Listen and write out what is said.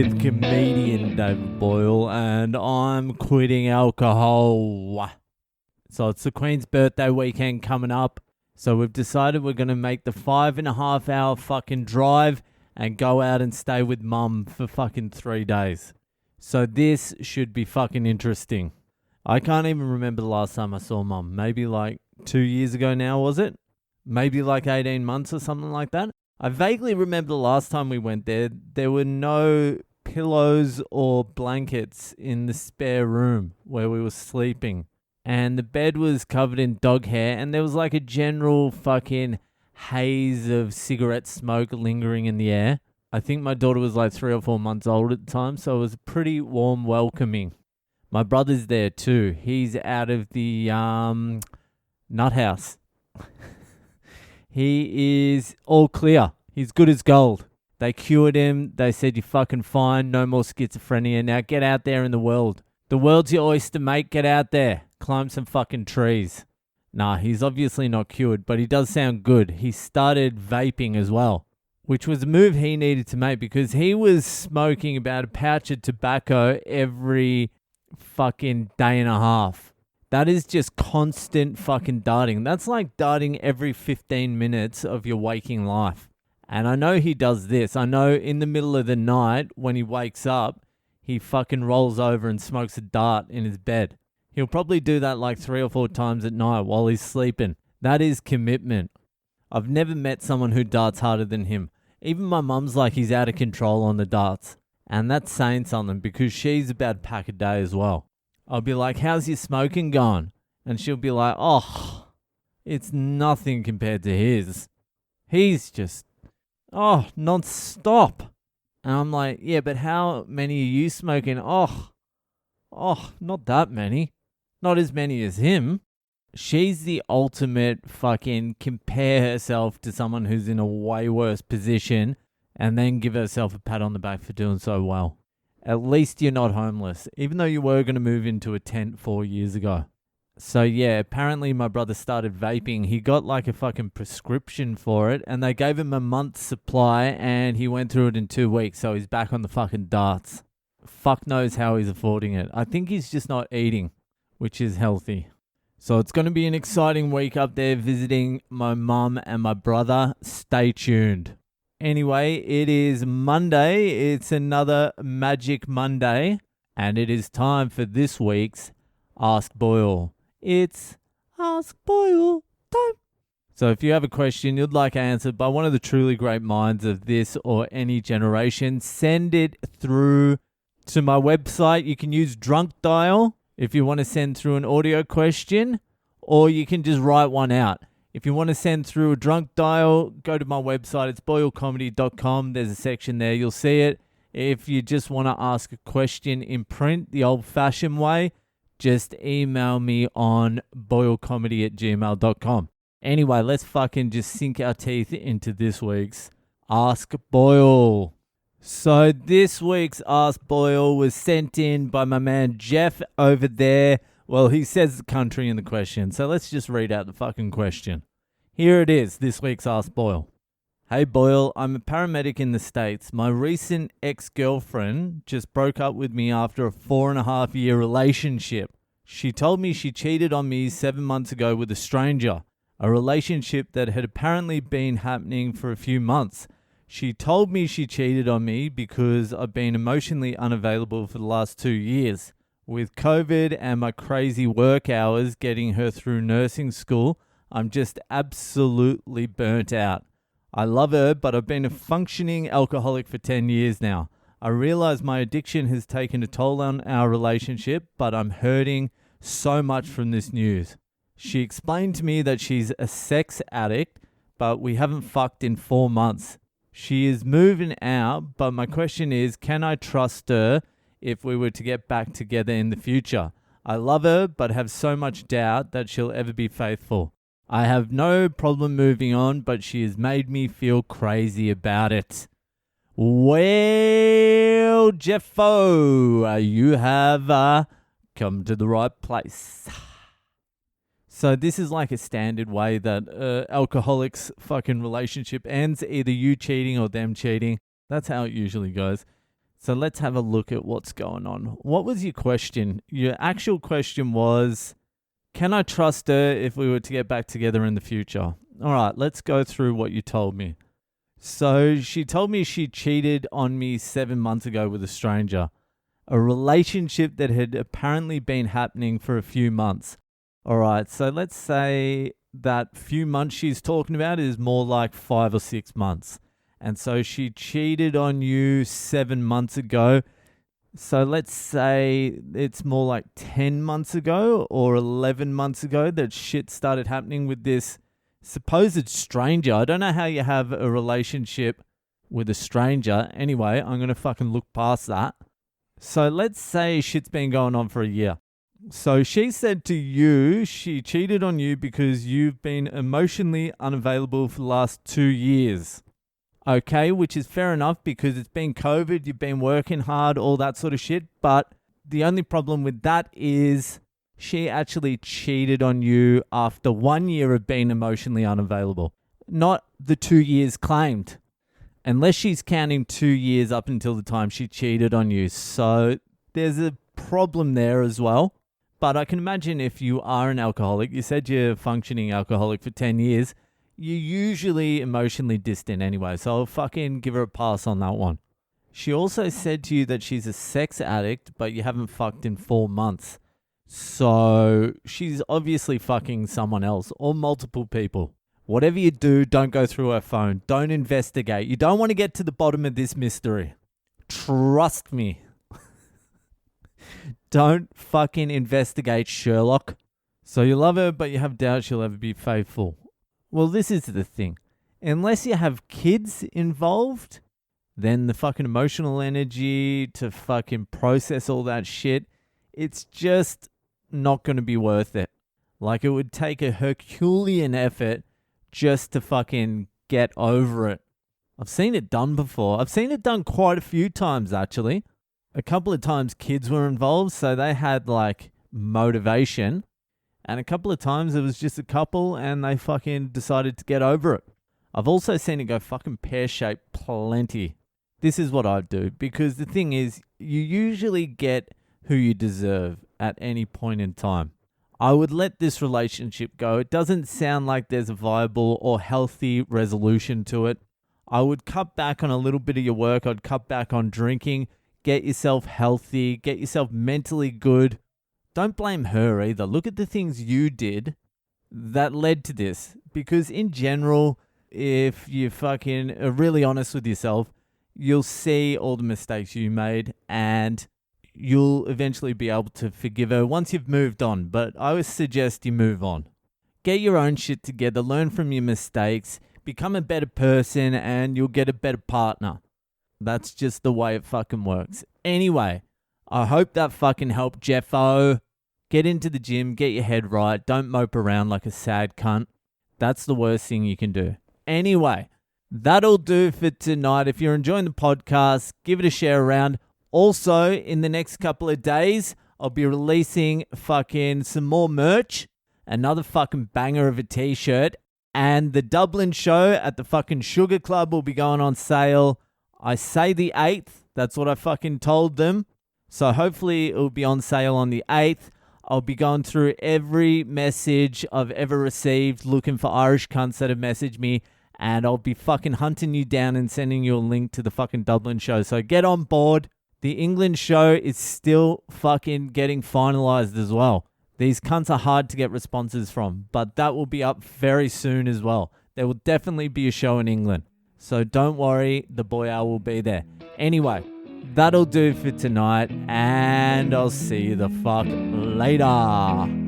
with comedian David Boyle, and I'm quitting alcohol. So it's the Queen's birthday weekend coming up, so we've decided we're going to make the 5.5 hour fucking drive and go out and stay with mum for fucking 3 days. So this should be fucking interesting. I can't even remember the last time I saw mum. Maybe like 2 years ago now, was it? Maybe like 18 months or something like that. I vaguely remember the last time we went there, there were no pillows or blankets in the spare room where we were sleeping. And the bed was covered in dog hair, and there was like a general fucking haze of cigarette smoke lingering in the air. I think my daughter was like 3 or 4 months old at the time, so it was pretty warm welcoming. My brother's there too. He's out of the nut house. He is all clear. He's good as gold. They cured him. They said, you're fucking fine. No more schizophrenia. Now get out there in the world. The world's your oyster, mate. Get out there. Climb some fucking trees. Nah, he's obviously not cured, but he does sound good. He started vaping as well, which was a move he needed to make because he was smoking about a pouch of tobacco every fucking day and a half. That is just constant fucking darting. That's like darting every 15 minutes of your waking life. And I know he does this. I know in the middle of the night when he wakes up, he fucking rolls over and smokes a dart in his bed. He'll probably do that like 3 or 4 times at night while he's sleeping. That is commitment. I've never met someone who darts harder than him. Even my mum's like he's out of control on the darts. And that's saying something because she's about a pack a day as well. I'll be like, how's your smoking going? And she'll be like, oh, it's nothing compared to his. He's just, non-stop. And I'm like, yeah, but how many are you smoking? Oh, not that many. Not as many as him. She's the ultimate fucking compare herself to someone who's in a way worse position and then give herself a pat on the back for doing so well. At least you're not homeless, even though you were going to move into a tent 4 years ago. So yeah, apparently my brother started vaping. He got like a fucking prescription for it, and they gave him a month's supply, and he went through it in 2 weeks, so he's back on the fucking darts. Fuck knows how he's affording it. I think he's just not eating, which is healthy. So it's going to be an exciting week up there visiting my mum and my brother. Stay tuned. Anyway, it is Monday. It's another Magic Monday. And it is time for this week's Ask Boyle. It's Ask Boyle time. So if you have a question you'd like answered by one of the truly great minds of this or any generation, send it through to my website. You can use Drunk Dial if you want to send through an audio question, or you can just write one out. If you want to send through a drunk dial, go to my website. It's boylecomedy.com. There's a section there. You'll see it. If you just want to ask a question in print the old-fashioned way, just email me on boylecomedy@gmail.com. Anyway, let's fucking just sink our teeth into this week's Ask Boyle. So this week's Ask Boyle was sent in by my man Jeff over there. Well, he says the country in the question, so let's just read out the fucking question. Here it is, this week's Ask Boyle. Hey Boyle, I'm a paramedic in the States. My recent ex-girlfriend just broke up with me after a 4.5-year relationship. She told me she cheated on me 7 months ago with a stranger, a relationship that had apparently been happening for a few months. She told me she cheated on me because I've been emotionally unavailable for the last 2 years. With COVID and my crazy work hours getting her through nursing school, I'm just absolutely burnt out. I love her, but I've been a functioning alcoholic for 10 years now. I realize my addiction has taken a toll on our relationship, but I'm hurting so much from this news. She explained to me that she's a sex addict, but we haven't fucked in 4 months. She is moving out, but my question is, can I trust her if we were to get back together in the future? I love her, but have so much doubt that she'll ever be faithful. I have no problem moving on, but she has made me feel crazy about it. Well, Jeffo, you have come to the right place. So this is like a standard way that alcoholics' fucking relationship ends, either you cheating or them cheating. That's how it usually goes. So let's have a look at what's going on. What was your question? Your actual question was, can I trust her if we were to get back together in the future? All right, let's go through what you told me. So she told me she cheated on me 7 months ago with a stranger. A relationship that had apparently been happening for a few months. All right, so let's say that few months she's talking about is more like 5 or 6 months. And so she cheated on you 7 months ago. So let's say it's more like 10 months ago or 11 months ago that shit started happening with this supposed stranger. I don't know how you have a relationship with a stranger. Anyway, I'm going to fucking look past that. So let's say shit's been going on for a year. So she said to you, she cheated on you because you've been emotionally unavailable for the last 2 years. Okay, which is fair enough because it's been COVID, you've been working hard, all that sort of shit. But the only problem with that is she actually cheated on you after 1 year of being emotionally unavailable, not the 2 years claimed. Unless she's counting 2 years up until the time she cheated on you. So there's a problem there as well. But I can imagine if you are an alcoholic, you said you're a functioning alcoholic for 10 years, you're usually emotionally distant anyway. So I'll fucking give her a pass on that one. She also said to you that she's a sex addict, but you haven't fucked in 4 months. So she's obviously fucking someone else or multiple people. Whatever you do, don't go through her phone. Don't investigate. You don't want to get to the bottom of this mystery. Trust me. Don't fucking investigate, Sherlock. So you love her, but you have doubts she'll ever be faithful. Well, this is the thing. Unless you have kids involved, then the fucking emotional energy to fucking process all that shit, it's just not going to be worth it. Like, it would take a Herculean effort just to fucking get over it. I've seen it done before. I've seen it done quite a few times, actually. A couple of times kids were involved, so they had, like, motivation. And a couple of times it was just a couple and they fucking decided to get over it. I've also seen it go fucking pear-shaped plenty. This is what I do, because the thing is, you usually get who you deserve at any point in time. I would let this relationship go. It doesn't sound like there's a viable or healthy resolution to it. I would cut back on a little bit of your work. I'd cut back on drinking. Get yourself healthy. Get yourself mentally good. Don't blame her either. Look at the things you did that led to this. Because in general, if you fucking are really honest with yourself, you'll see all the mistakes you made and you'll eventually be able to forgive her once you've moved on. But I would suggest you move on. Get your own shit together. Learn from your mistakes. Become a better person and you'll get a better partner. That's just the way it fucking works. Anyway, I hope that fucking helped, Jeffo. Get into the gym, get your head right. Don't mope around like a sad cunt. That's the worst thing you can do. Anyway, that'll do for tonight. If you're enjoying the podcast, give it a share around. Also, in the next couple of days, I'll be releasing fucking some more merch. Another fucking banger of a t-shirt. And the Dublin show at the fucking Sugar Club will be going on sale. I say the 8th. That's what I fucking told them. So hopefully it will be on sale on the 8th. I'll be going through every message I've ever received looking for Irish cunts that have messaged me. And I'll be fucking hunting you down and sending you a link to the fucking Dublin show. So get on board. The England show is still fucking getting finalized as well. These cunts are hard to get responses from. But that will be up very soon as well. There will definitely be a show in England. So don't worry, the boy owl will be there. Anyway, that'll do for tonight, and I'll see you the fuck later.